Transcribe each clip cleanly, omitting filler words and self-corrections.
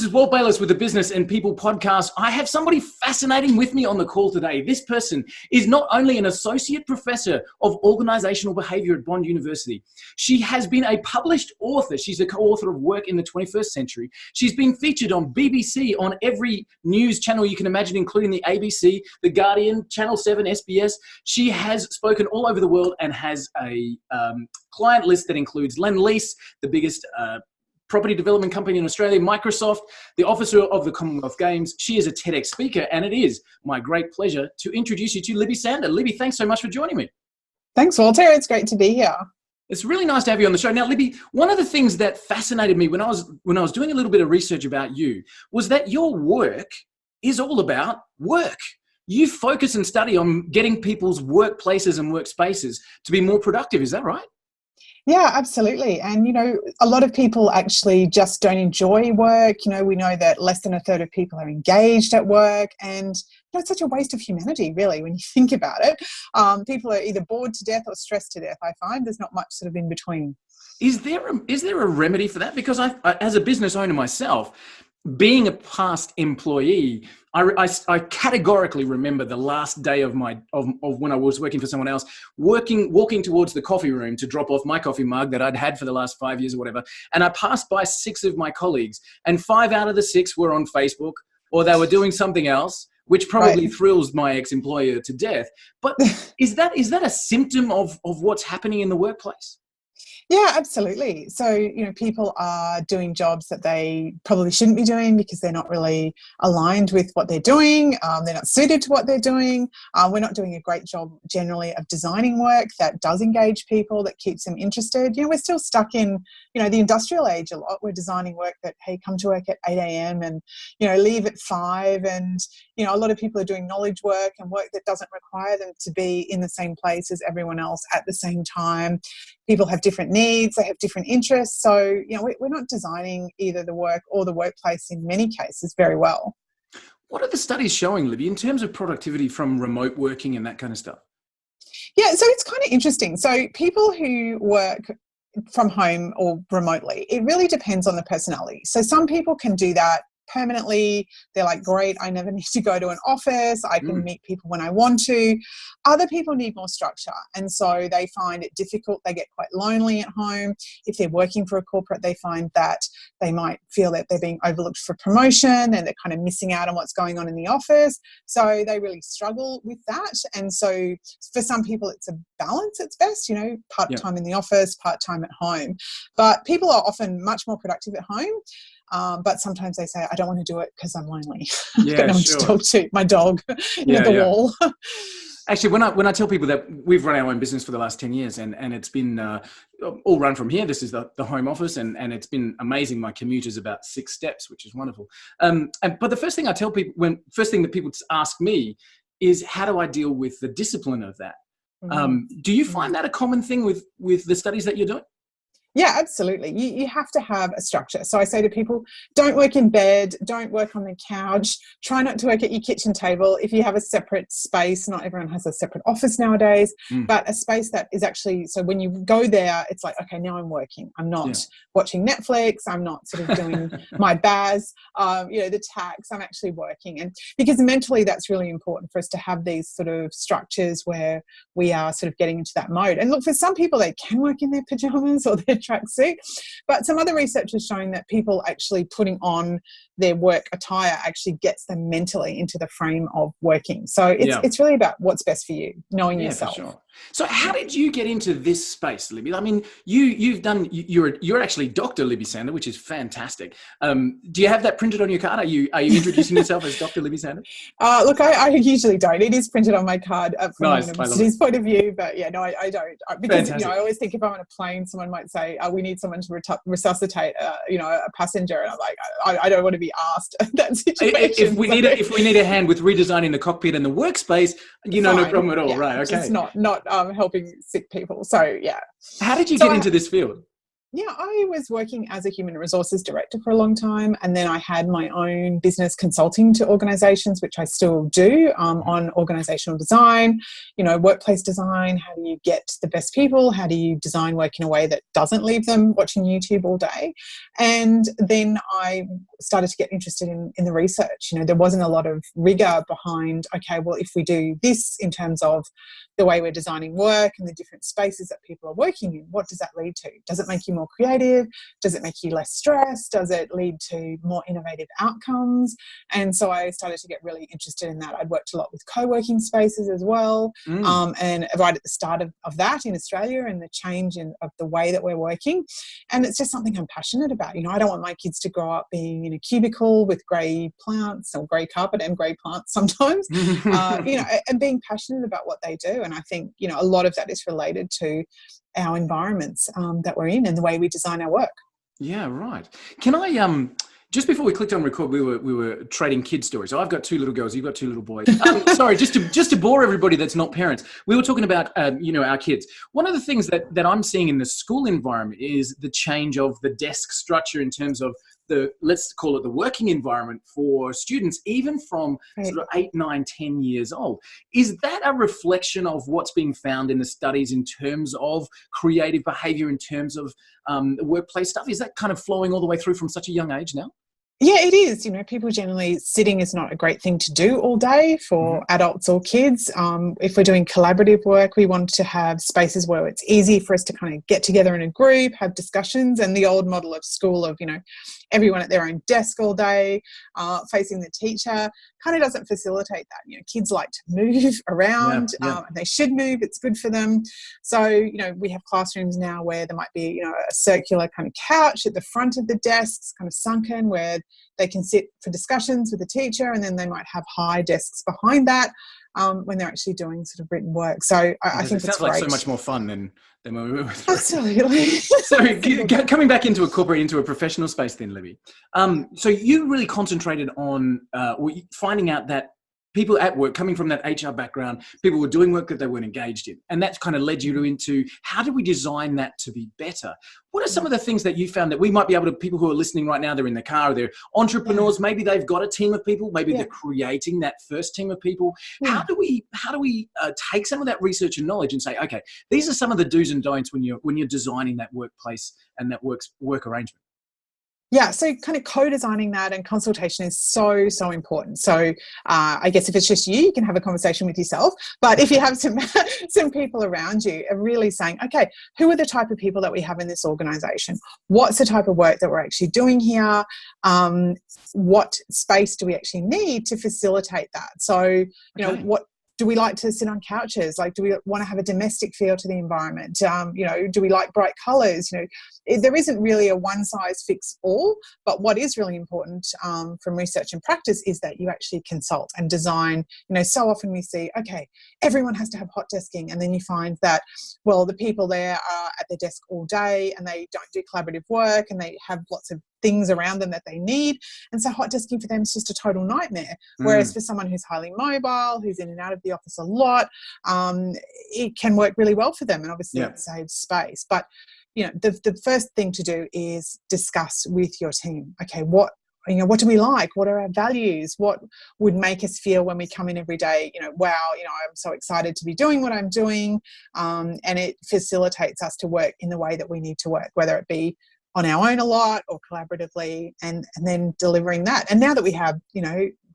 is Walt Bayliss with the Business and People podcast. I have somebody fascinating with me on the call today. This person is not only an associate professor of organizational behavior at Bond University, she has been a published author. She's a co-author of Work in the 21st Century. She's been featured on BBC, on every news channel you can imagine, including the ABC, The Guardian, Channel 7, SBS. She has spoken all over the world and has a client list that includes Lend-Lease, the biggest property development company in Australia, Microsoft, the Officer of the Commonwealth Games. She is a TEDx speaker, and it is my great pleasure to introduce you to Libby Sander. Libby, thanks so much for joining me. Thanks, Walter. It's great to be here. It's really nice to have you on the show. Now, Libby, one of the things that fascinated me when I was doing a little bit of research about you was that your work is all about work. You focus and study on getting people's workplaces and workspaces to be more productive. Is that right? Yeah, absolutely. And, a lot of people actually just don't enjoy work. We know that less than a third of people are engaged at work, and it's such a waste of humanity, really, when you think about it. People are either bored to death or stressed to death, I find. There's not much sort of in between. Is there a remedy for that? Because I as a business owner myself, being a past employee, I categorically remember the last day of when I was working for someone else, walking towards the coffee room to drop off my coffee mug that I'd had for the last 5 years or whatever. And I passed by 6 of my colleagues, and 5 out of the 6 were on Facebook, or they were doing something else, which probably thrills my ex-employer to death. But is that a symptom of what's happening in the workplace? Yeah, absolutely. So, people are doing jobs that they probably shouldn't be doing because they're not really aligned with what they're doing. They're not suited to what they're doing. We're not doing a great job generally of designing work that does engage people, that keeps them interested. We're still stuck in, the industrial age a lot. We're designing work that, hey, come to work at 8 a.m. and, leave at 5. And, a lot of people are doing knowledge work and work that doesn't require them to be in the same place as everyone else at the same time. People have different needs, they have different interests. So, we're not designing either the work or the workplace in many cases very well. What are the studies showing, Libby, in terms of productivity from remote working and that kind of stuff? Yeah, so it's kind of interesting. So people who work from home or remotely, it really depends on the personality. So some people can do that permanently. They're like, great, I never need to go to an office. I can meet people when I want to. Other people need more structure, and so they find it difficult. They get quite lonely at home. If they're working for a corporate, they find that they might feel that they're being overlooked for promotion and they're kind of missing out on what's going on in the office. So they really struggle with that. And so for some people, it's a balance at best, part-time in the office, part-time at home. But people are often much more productive at home. But sometimes they say, I don't want to do it because I'm lonely. I've got no one to talk to, my dog, the wall. Actually, when I tell people that we've run our own business for the last 10 years and it's been all run from here, this is the home office, and it's been amazing. My commute is about 6 steps, which is wonderful. But the first thing I tell people, first thing that people ask me is, how do I deal with the discipline of that? Do you find that a common thing with the studies that you're doing? Yeah, absolutely. You have to have a structure. So I say to people, don't work in bed, don't work on the couch, try not to work at your kitchen table. If you have a separate space, not everyone has a separate office nowadays, but a space that is actually, so when you go there, it's like, okay, now I'm working. I'm not watching Netflix. I'm not sort of doing my BAS, the tax. I'm actually working. And because mentally that's really important for us to have these sort of structures where we are sort of getting into that mode. And look, for some people, they can work in their pajamas or their tracksuit, but some other research is showing that people actually putting on their work attire actually gets them mentally into the frame of working. So it's really about what's best for you, knowing yourself. For sure. So how did you get into this space, Libby? I mean, you're actually Dr. Libby Sander, which is fantastic. Do you have that printed on your card? Are you introducing yourself as Dr. Libby Sander? Look, I usually don't. It is printed on my card from the university's point of view, but I don't. Because I always think if I'm on a plane, someone might say, we need someone to resuscitate a passenger, and I'm like, I don't want to be asked that situation. If we need a hand with redesigning the cockpit and the workspace, no problem at all, right? Okay, it's not helping sick people. So yeah. How did you get into this field? Yeah, I was working as a human resources director for a long time, and then I had my own business consulting to organisations, which I still do, on organisational design, workplace design. How do you get the best people? How do you design work in a way that doesn't leave them watching YouTube all day? And then I started to get interested in the research. There wasn't a lot of rigour behind, okay, well, if we do this in terms of the way we're designing work and the different spaces that people are working in, what does that lead to? Does it make you more creative? Does it make you less stressed? Does it lead to more innovative outcomes? And so I started to get really interested in that. I'd worked a lot with co-working spaces as well, and right at the start of that in Australia, and the change of the way that we're working. And it's just something I'm passionate about. I don't want my kids to grow up being in a cubicle with grey plants or grey carpet and grey plants sometimes, and being passionate about what they do. And I think, a lot of that is related to our environments that we're in and the way we design our work. Yeah, right. Can I, just before we clicked on record, we were trading kid stories. So I've got 2 little girls, you've got 2 little boys. Sorry, just to bore everybody that's not parents, we were talking about, our kids. One of the things that I'm seeing in the school environment is the change of the desk structure in terms of let's call it the working environment for students, even from sort of 8, 9, 10 years old. Is that a reflection of what's being found in the studies in terms of creative behavior, in terms of workplace stuff? Is that kind of flowing all the way through from such a young age now? Yeah, it is. People generally, sitting is not a great thing to do all day for adults or kids. If we're doing collaborative work, we want to have spaces where it's easy for us to kind of get together in a group, have discussions. And the old model of school of, everyone at their own desk all day, facing the teacher, kind of doesn't facilitate that. Kids like to move around, and they should move. It's good for them. So, we have classrooms now where there might be, a circular kind of couch at the front of the desks, kind of sunken, where they can sit for discussions with the teacher, and then they might have high desks behind that when they're actually doing sort of written work. So I think it sounds like so much more fun than when we were through. Absolutely. So coming back into a professional space then, Libby. So you really concentrated on finding out that people at work, coming from that HR background, people were doing work that they weren't engaged in. And that's kind of led you into how do we design that to be better? What are some of the things that you found that we might be able to, people who are listening right now, they're in the car, they're entrepreneurs, maybe they've got a team of people, maybe they're creating that first team of people. How do we take some of that research and knowledge and say, okay, these are some of the do's and don'ts when you're designing that workplace and that work arrangement? Yeah, so kind of co-designing that and consultation is so, so important. So I guess if it's just you can have a conversation with yourself. But if you have some people around you, are really saying, okay, who are the type of people that we have in this organisation? What's the type of work that we're actually doing here? What space do we actually need to facilitate that? So, what do we like to sit on couches? Like, do we want to have a domestic feel to the environment? Do we like bright colours? There isn't really a one size fits all, but what is really important from research and practice is that you actually consult and design. So often we see, okay, everyone has to have hot desking, and then you find that, well, the people there are at their desk all day and they don't do collaborative work and they have lots of things around them that they need, and so hot desking for them is just a total nightmare. Whereas for someone who's highly mobile, who's in and out of the office a lot, it can work really well for them, and obviously it saves space. But the first thing to do is discuss with your team. Okay, what do we like? What are our values? What would make us feel when we come in every day? Wow, I'm so excited to be doing what I'm doing, and it facilitates us to work in the way that we need to work, whether it be on our own a lot or collaboratively, and then delivering that. And now that we have,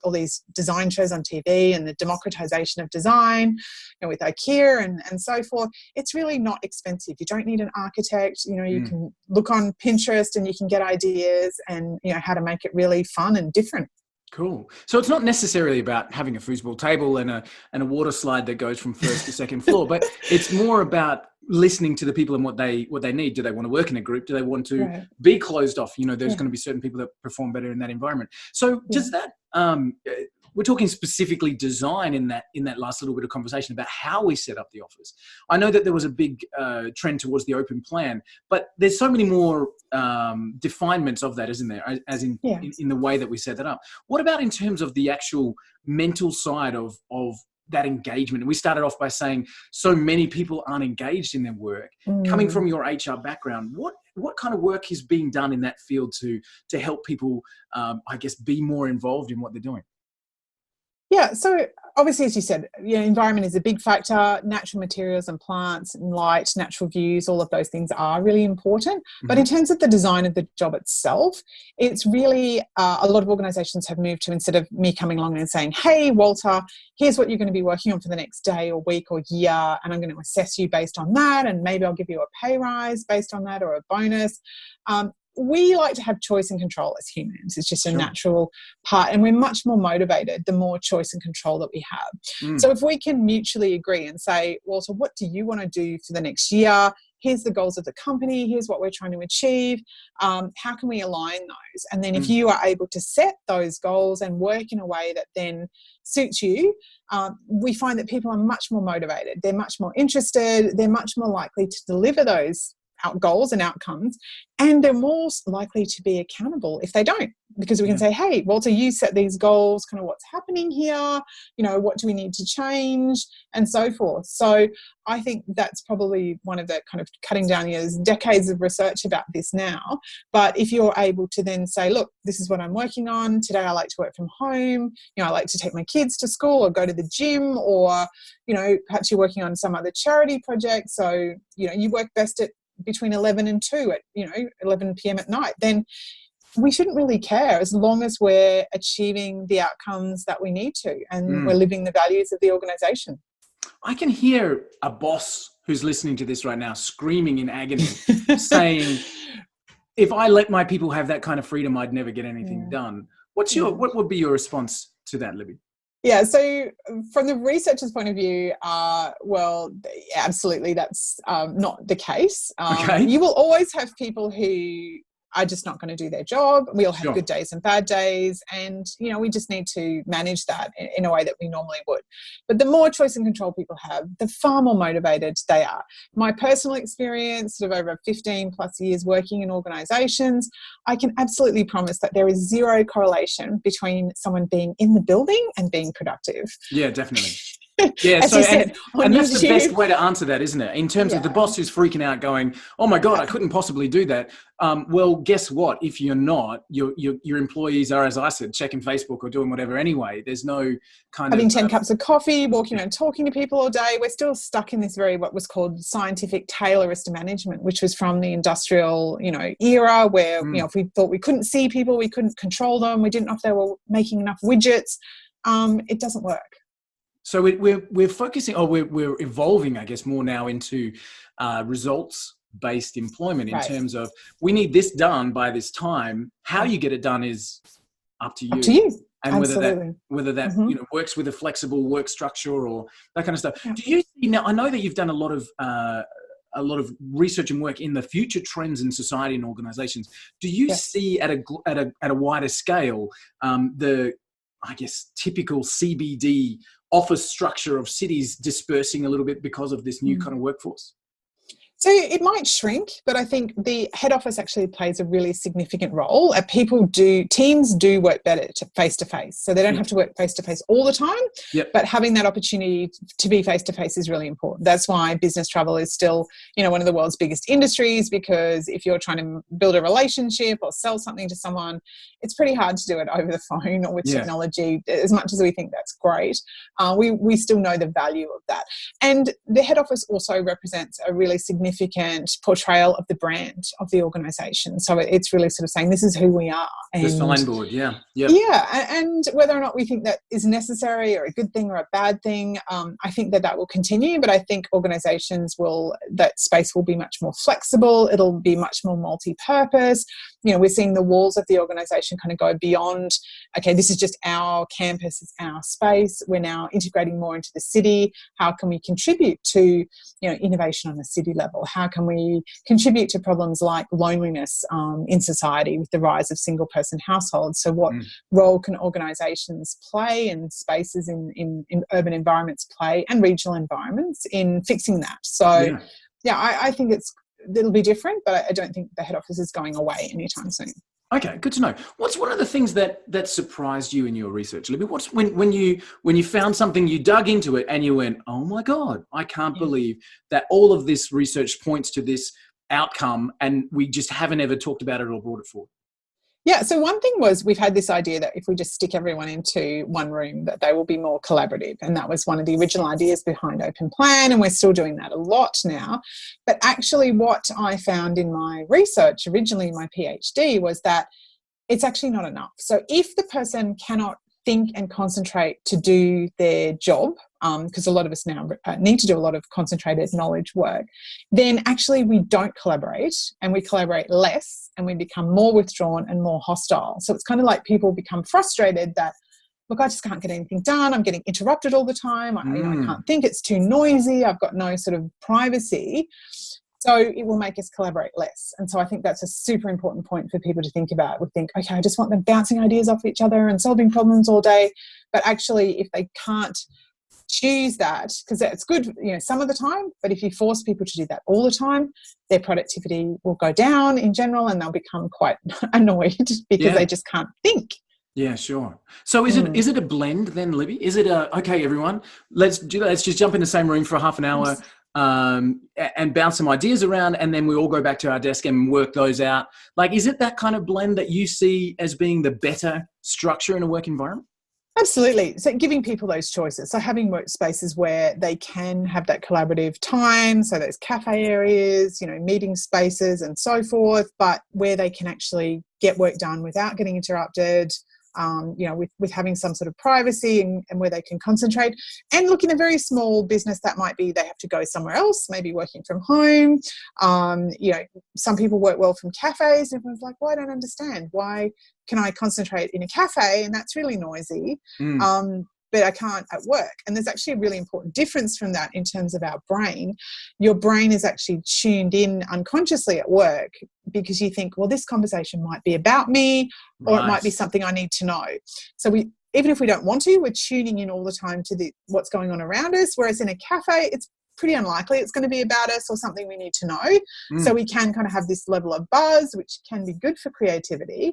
all these design shows on TV and the democratization of design, with IKEA and so forth, it's really not expensive. You don't need an architect. You can look on Pinterest and you can get ideas and, how to make it really fun and different. Cool. So it's not necessarily about having a foosball table and a water slide that goes from first to second floor, but it's more about listening to the people and what they need. Do they want to work in a group? Do they want to be closed off? There's going to be certain people that perform better in that environment. So does that, we're talking specifically design in that last little bit of conversation about how we set up the office. I know that there was a big trend towards the open plan, but there's so many more definements of that, isn't there? As in the way that we set that up. What about in terms of the actual mental side of that engagement? And we started off by saying so many people aren't engaged in their work. Coming from your HR background, what kind of work is being done in that field to help people, I guess, be more involved in what they're doing? Yeah, so obviously, as you said, environment is a big factor. Natural materials and plants and light, natural views, all of those things are really important. But in terms of the design of the job itself, it's really a lot of organisations have moved to, instead of me coming along and saying, hey, Walter, here's what you're going to be working on for the next day or week or year, and I'm going to assess you based on that, and maybe I'll give you a pay rise based on that or a bonus. We like to have choice and control as humans. It's just a natural part, and we're much more motivated the more choice and control that we have. So if we can mutually agree and say, Walter, what do you want to do for the next year? Here's the goals of the company. Here's what we're trying to achieve. How can we align those? And then if you are able to set those goals and work in a way that then suits you, we find that people are much more motivated. They're much more interested. They're much more likely to deliver those goals and outcomes, and they're more likely to be accountable if they don't, because we can say, hey, Walter, you set these goals, kind of what's happening here, what do we need to change, and so forth. So I think that's probably one of the kind of cutting down years, decades of research about this now. But if you're able to then say, look, this is what I'm working on today, I like to work from home, I like to take my kids to school or go to the gym, or perhaps you're working on some other charity project, so you work best at between 11 and 2 at 11 p.m. at night, then we shouldn't really care as long as we're achieving the outcomes that we need to, and we're living the values of the organization. I can hear a boss who's listening to this right now screaming in agony, saying, if I let my people have that kind of freedom, I'd never get anything done. What would be your response to that, Libby? Yeah, so from the researcher's point of view, well, absolutely, that's not the case. You will always have people who are just not going to do their job. We all have good days and bad days, and we just need to manage that in a way that we normally would. But the more choice and control people have, the far more motivated they are. My personal experience, sort of over 15 plus years working in organisations, I can absolutely promise that there is zero correlation between someone being in the building and being productive. Yeah, definitely. Yeah, so and that's the best way to answer that, isn't it? In terms of the boss who's freaking out, going, "Oh my God, I couldn't possibly do that." Well, guess what? If you're not, your employees are, as I said, checking Facebook or doing whatever anyway. There's no kind having of 10 cups of coffee, walking around talking to people all day. We're still stuck in this what was called scientific Taylorist management, which was from the industrial, era, where if we thought we couldn't see people, we couldn't control them, we didn't know if they were making enough widgets. It doesn't work. So we're focusing, or we're evolving, I guess, more now into results-based employment in terms of, we need this done by this time. How you get it done is up to you. Up to you. And absolutely. whether that works with a flexible work structure or that kind of stuff. Yeah. Do you see now? I know that you've done a lot of research and work in the future trends in society and organisations. Do you see at a wider scale the, I guess, typical CBD office structure of cities dispersing a little bit because of this new kind of workforce? So it might shrink, but I think the head office actually plays a really significant role. Teams do work better face to face. So they don't have to work face to face all the time, but having that opportunity to be face to face is really important. That's why business travel is still, one of the world's biggest industries, because if you're trying to build a relationship or sell something to someone, it's pretty hard to do it over the phone or with technology. As much as we think that's great, we still know the value of that. And the head office also represents a really significant portrayal of the brand of the organisation. So it's really sort of saying, this is who we are. And the signboard, and whether or not we think that is necessary or a good thing or a bad thing, I think that will continue. But I think organisations that space will be much more flexible. It'll be much more multi-purpose. We're seeing the walls of the organisation kind of go beyond, okay, this is just our campus, it's our space. We're now integrating more into the city. How can we contribute to, innovation on the city level? How can we contribute to problems like loneliness in society with the rise of single-person households? So what role can organisations play, and spaces in urban environments play, and regional environments in fixing that? So, I think it'll be different, but I don't think the head office is going away anytime soon. Okay, good to know. What's one of the things that surprised you in your research, Libby? What's when you found something, you dug into it and you went, oh my God, I can't believe that all of this research points to this, outcome, and we just haven't ever talked about it or brought it forward? Yeah, so one thing was we've had this idea that if we just stick everyone into one room, that they will be more collaborative. And that was one of the original ideas behind Open Plan, and we're still doing that a lot now. But actually what I found in my research, originally in my PhD, was that it's actually not enough. So if the person cannot think and concentrate to do their job, because a lot of us now need to do a lot of concentrated knowledge work, then actually we don't collaborate, and we collaborate less, and we become more withdrawn and more hostile. So it's kind of like people become frustrated that, look, I just can't get anything done. I'm getting interrupted all the time. I can't think. It's too noisy. I've got no sort of privacy. So it will make us collaborate less. And so I think that's a super important point for people to think about. We think, okay, I just want them bouncing ideas off each other and solving problems all day. But actually, if they can't choose that, because that's good, some of the time, but if you force people to do that all the time, their productivity will go down in general, and they'll become quite annoyed because they just can't think. Yeah, sure. So is it a blend then, Libby? Is it okay, everyone, let's just jump in the same room for half an hour and bounce some ideas around, and then we all go back to our desk and work those out? Like, is it that kind of blend that you see as being the better structure in a work environment? Absolutely. So giving people those choices. So having workspaces where they can have that collaborative time. So there's cafe areas, meeting spaces and so forth, but where they can actually get work done without getting interrupted, with having some sort of privacy and where they can concentrate. And look, in a very small business, that might be they have to go somewhere else, maybe working from home. Some people work well from cafes. Everyone's like, well, I don't understand. Why can I concentrate in a cafe and that's really noisy? But I can't at work. And there's actually a really important difference from that in terms of our brain. Your brain is actually tuned in unconsciously at work because you think, well, this conversation might be about me, or it might be something I need to know. So even if we don't want to, we're tuning in all the time to what's going on around us. Whereas in a cafe, it's pretty unlikely it's going to be about us or something we need to know. So we can kind of have this level of buzz, which can be good for creativity.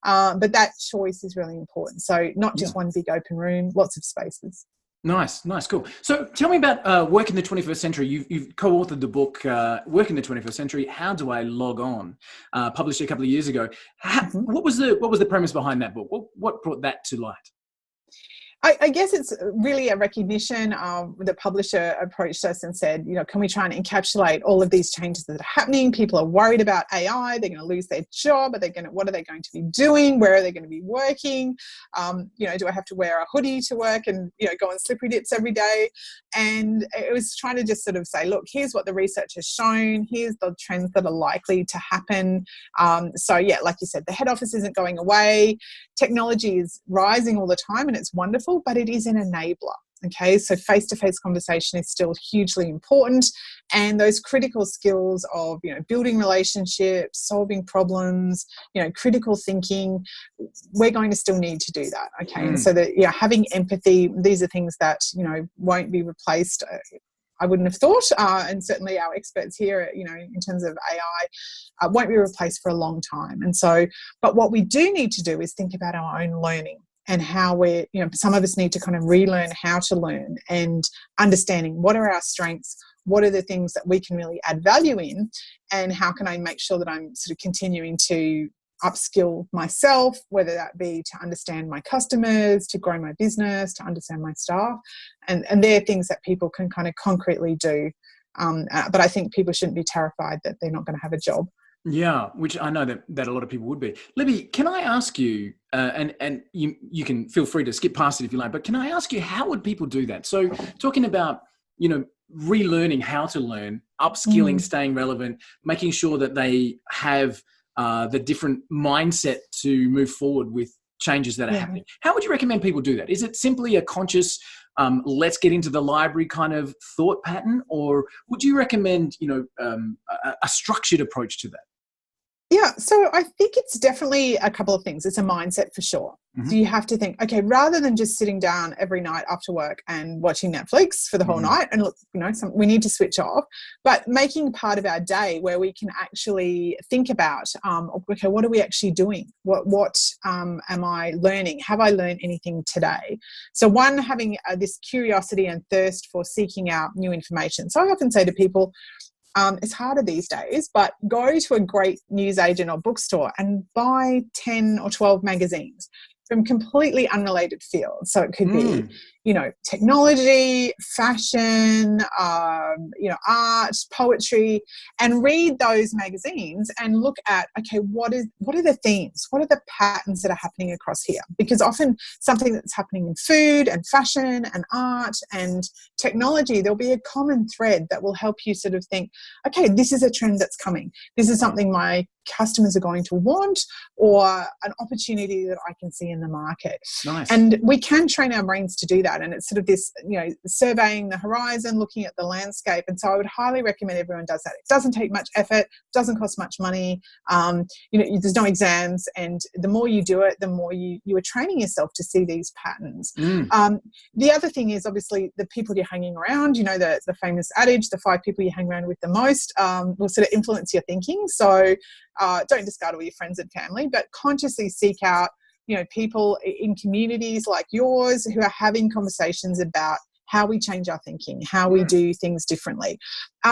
But that choice is really important. So not just one big open room, lots of spaces. Nice, cool. So tell me about Work in the 21st Century. You've co-authored the book, Work in the 21st Century, How Do I Log On? Published a couple of years ago. What was the premise behind that book? What brought that to light? I guess it's really a recognition. The publisher approached us and said, can we try and encapsulate all of these changes that are happening? People are worried about AI. They're going to lose their job. What are they going to be doing? Where are they going to be working? Do I have to wear a hoodie to work and, go on slippery dips every day? And it was trying to just sort of say, look, here's what the research has shown. Here's the trends that are likely to happen. Like you said, the head office isn't going away. Technology is rising all the time and it's wonderful, but it is an enabler. Okay, so face-to-face conversation is still hugely important, and those critical skills of building relationships, solving problems, critical thinking, we're going to still need to do that. Okay, and so that having empathy, these are things that won't be replaced. I wouldn't have thought, and certainly our experts here, in terms of AI, won't be replaced for a long time. And so, but what we do need to do is think about our own learning and how some of us need to kind of relearn how to learn, and understanding what are our strengths, what are the things that we can really add value in, and how can I make sure that I'm sort of continuing to upskill myself, whether that be to understand my customers, to grow my business, to understand my staff. And they're things that people can kind of concretely do. But I think people shouldn't be terrified that they're not going to have a job. Yeah, which I know that a lot of people would be. Libby, can I ask you, and you can feel free to skip past it if you like, but can I ask you, how would people do that? So talking about, relearning how to learn, upskilling, staying relevant, making sure that they have the different mindset to move forward with changes that are happening. How would you recommend people do that? Is it simply a conscious, let's get into the library kind of thought pattern, or would you recommend, a structured approach to that? Yeah, so I think it's definitely a couple of things. It's a mindset for sure. So you have to think, okay, rather than just sitting down every night after work and watching Netflix for the whole night, and look, we need to switch off, but making part of our day where we can actually think about, okay, what are we actually doing? What am I learning? Have I learned anything today? So one, having this curiosity and thirst for seeking out new information. So I often say to people, It's harder these days, but go to a great newsagent or bookstore and buy 10 or 12 magazines from completely unrelated fields. So it could be, technology, fashion, art, poetry, and read those magazines and look at, okay, what are the themes? What are the patterns that are happening across here? Because often something that's happening in food and fashion and art and technology, there'll be a common thread that will help you sort of think, okay, this is a trend that's coming. This is something my customers are going to want, or an opportunity that I can see in the market. Nice. And we can train our brains to do that. And it's sort of this, surveying the horizon, looking at the landscape. And so I would highly recommend everyone does that. It doesn't take much effort, doesn't cost much money. There's no exams. And the more you do it, the more you are training yourself to see these patterns. The other thing is obviously the people you're hanging around, the famous adage, the 5 people you hang around with the most will sort of influence your thinking. So don't discard all your friends and family, but consciously seek out, people in communities like yours who are having conversations about how we change our thinking, how we do things differently.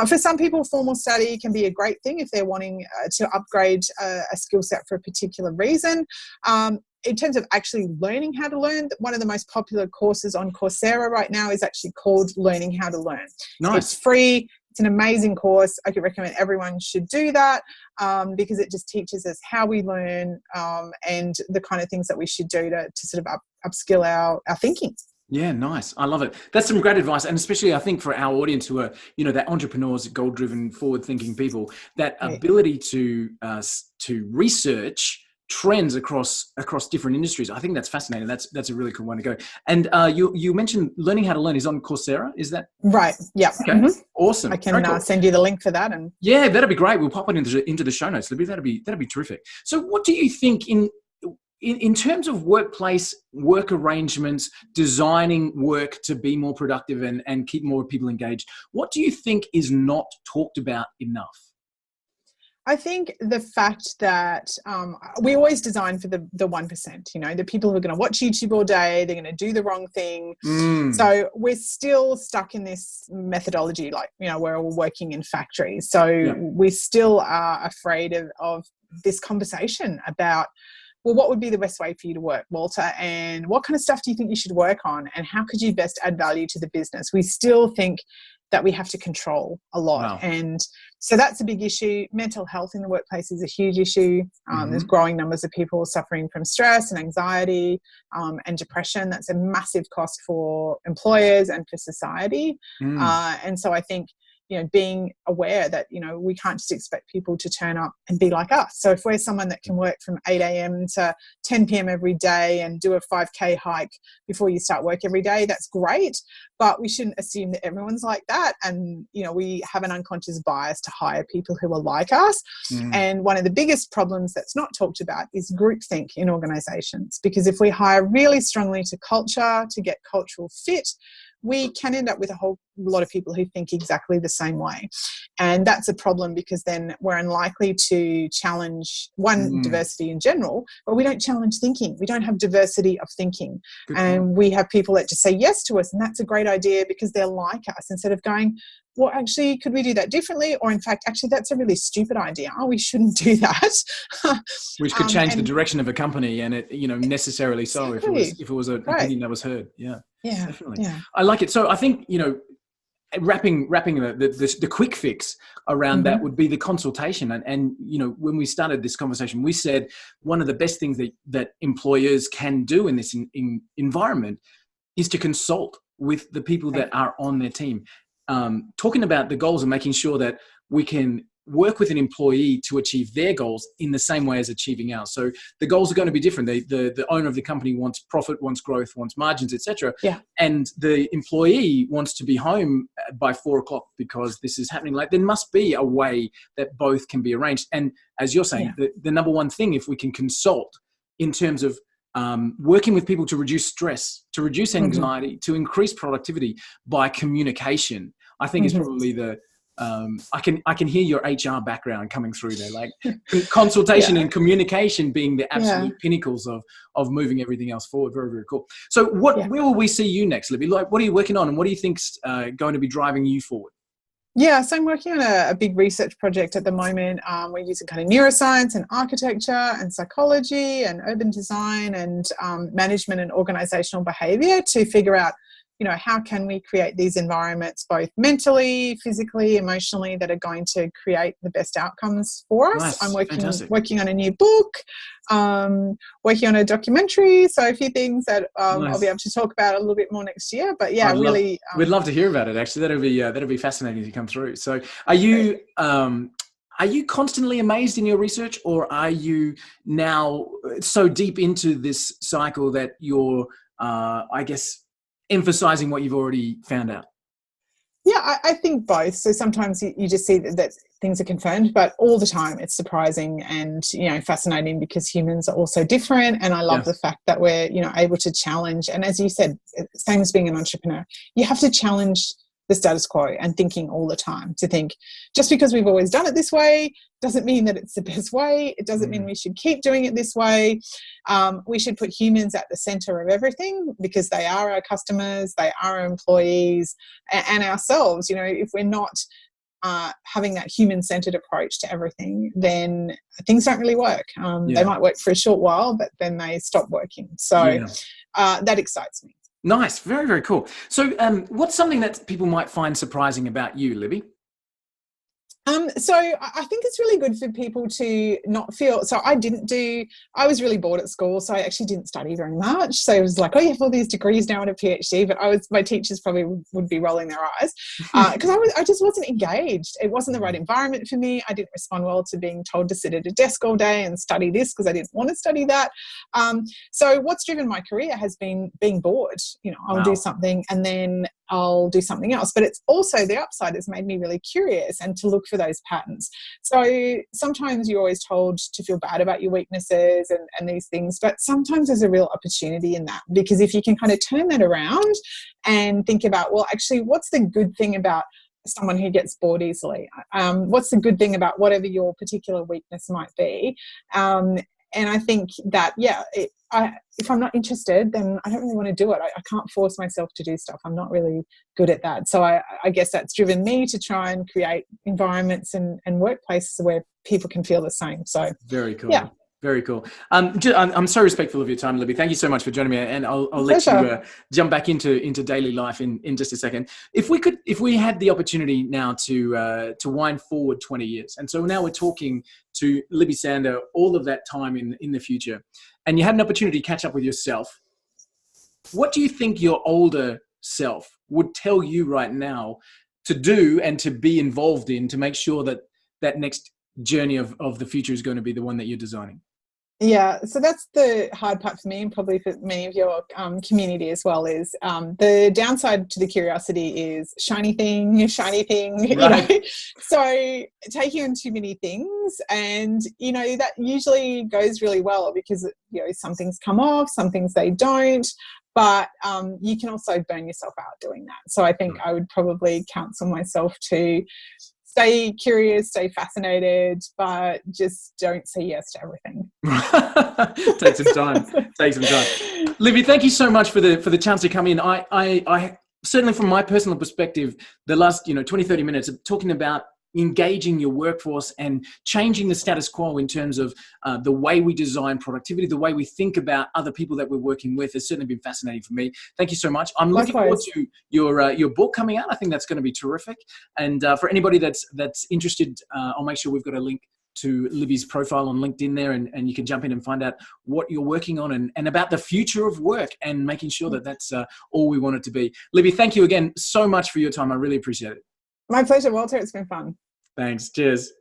For some people, formal study can be a great thing if they're wanting to upgrade a skill set for a particular reason. In terms of actually learning how to learn, one of the most popular courses on Coursera right now is actually called Learning How to Learn. Nice. It's free. It's an amazing course. I could recommend everyone should do that because it just teaches us how we learn and the kind of things that we should do to sort of upskill our thinking. Yeah, nice. I love it. That's some great advice. And especially I think for our audience who are, that entrepreneurs, goal-driven, forward-thinking people, that ability to research trends across different industries. I think that's fascinating. That's a really cool one to go. And you mentioned Learning How to Learn is on Coursera. Is that right? Yeah. Okay. Mm-hmm. Awesome. I can send you the link for that. And yeah, that'd be great. We'll pop it into the show notes. That'd be terrific. So, what do you think in terms of workplace work arrangements, designing work to be more productive and keep more people engaged? What do you think is not talked about enough? I think the fact that we always design for the 1%, the people who are going to watch YouTube all day, they're going to do the wrong thing. So we're still stuck in this methodology, like, we're all working in factories. So we still are afraid of this conversation about, well, what would be the best way for you to work, Walter? And what kind of stuff do you think you should work on? And how could you best add value to the business? We still think that we have to control a lot. Wow. And so that's a big issue. Mental health in the workplace is a huge issue. There's growing numbers of people suffering from stress and anxiety and depression. That's a massive cost for employers and for society. And so I think, being aware that, we can't just expect people to turn up and be like us. So if we're someone that can work from 8 a.m. to 10 p.m. every day and do a 5K hike before you start work every day, that's great. But we shouldn't assume that everyone's like that. And, we have an unconscious bias to hire people who are like us. And one of the biggest problems that's not talked about is groupthink in organizations. Because if we hire really strongly to culture, to get cultural fit, we can end up with a whole lot of people who think exactly the same way. And that's a problem because then we're unlikely to challenge diversity in general, but we don't challenge thinking. We don't have diversity of thinking. Good and point. We have people that just say yes to us, and that's a great idea because they're like us, instead of going, well, actually, could we do that differently? Or in fact, actually, that's a really stupid idea. Oh, we shouldn't do that. Which could change the direction of a company, and it, necessarily so if it was an opinion that was heard. Yeah, definitely. Yeah. I like it. So I think, wrapping the quick fix around that would be the consultation. And when we started this conversation, we said one of the best things that employers can do in this environment is to consult with the people that are on their team. Talking about the goals and making sure that we can work with an employee to achieve their goals in the same way as achieving ours. So the goals are going to be different. The owner of the company wants profit, wants growth, wants margins, etc. Yeah. And the employee wants to be home by 4:00 because this is happening. Like, there must be a way that both can be arranged. And as you're saying, the number one thing, if we can consult in terms of working with people to reduce stress, to reduce anxiety, to increase productivity by communication, I think is probably the I can hear your HR background coming through there, like consultation and communication being the absolute pinnacles of moving everything else forward. Very, very cool. So where will we see you next, Libby? Like, what are you working on, and what do you think's going to be driving you forward? Yeah, so I'm working on a big research project at the moment. We're using kind of neuroscience and architecture and psychology and urban design and management and organizational behavior to figure out, how can we create these environments both mentally, physically, emotionally that are going to create the best outcomes for us. Nice. I'm Fantastic. working on a new book, working on a documentary, so a few things that Nice. I'll be able to talk about a little bit more next year. But yeah, really, we'd love to hear about it. Actually, that'll be fascinating to come through. So, are you constantly amazed in your research, or are you now so deep into this cycle that you're, I guess, emphasizing what you've already found out? Yeah, I think both. So sometimes you just see that things are confirmed, but all the time it's surprising and, fascinating because humans are also different. And I love the fact that we're, able to challenge. And as you said, same as being an entrepreneur, you have to challenge the status quo and thinking all the time, to think just because we've always done it this way doesn't mean that it's the best way. It doesn't mean we should keep doing it this way. We should put humans at the center of everything because they are our customers, they are our employees and ourselves. If we're not having that human-centered approach to everything, then things don't really work. They might work for a short while, but then they stop working. So that excites me. Nice. Very, very cool. So what's something that people might find surprising about you, Libby? So I think it's really good for people to not feel, so I was really bored at school, so I actually didn't study very much. So it was like, oh, you have all these degrees now and a PhD, but my teachers probably would be rolling their eyes because I just wasn't engaged. It wasn't the right environment for me. I didn't respond well to being told to sit at a desk all day and study this because I didn't want to study that. So what's driven my career has been being bored. I'll do something and then I'll do something else. But it's also, the upside has made me really curious and to look for those patterns. So sometimes you're always told to feel bad about your weaknesses and these things, but sometimes there's a real opportunity in that, because if you can kind of turn that around and think about, well, actually, what's the good thing about someone who gets bored easily? What's the good thing about whatever your particular weakness might be? And I think that, if I'm not interested, then I don't really want to do it. I can't force myself to do stuff. I'm not really good at that. So I guess that's driven me to try and create environments and workplaces where people can feel the same. So very cool. Yeah. Very cool. I'm so respectful of your time, Libby. Thank you so much for joining me, and I'll let you jump back into daily life in just a second. If we had the opportunity now to wind forward 20 years, and so now we're talking to Libby Sander all of that time in the future, and you had an opportunity to catch up with yourself, what do you think your older self would tell you right now to do and to be involved in to make sure that next journey of the future is going to be the one that you're designing? Yeah, so that's the hard part for me, and probably for many of your community as well, is the downside to the curiosity is shiny thing. Right. So taking on too many things, and that usually goes really well because some things come off, some things they don't, but you can also burn yourself out doing that. So I think I would probably counsel myself to stay curious, stay fascinated, but just don't say yes to everything. Take some time. Libby, thank you so much for the chance to come in. I certainly, from my personal perspective, the last 20, 30 minutes of talking about engaging your workforce and changing the status quo in terms of the way we design productivity, the way we think about other people that we're working with has certainly been fascinating for me. Thank you so much. I'm looking forward to your book coming out. I think that's going to be terrific. And for anybody that's interested, I'll make sure we've got a link to Libby's profile on LinkedIn there, and you can jump in and find out what you're working on and about the future of work and making sure that that's all we want it to be. Libby, thank you again so much for your time. I really appreciate it. My pleasure, Walter. It's been fun. Thanks. Cheers.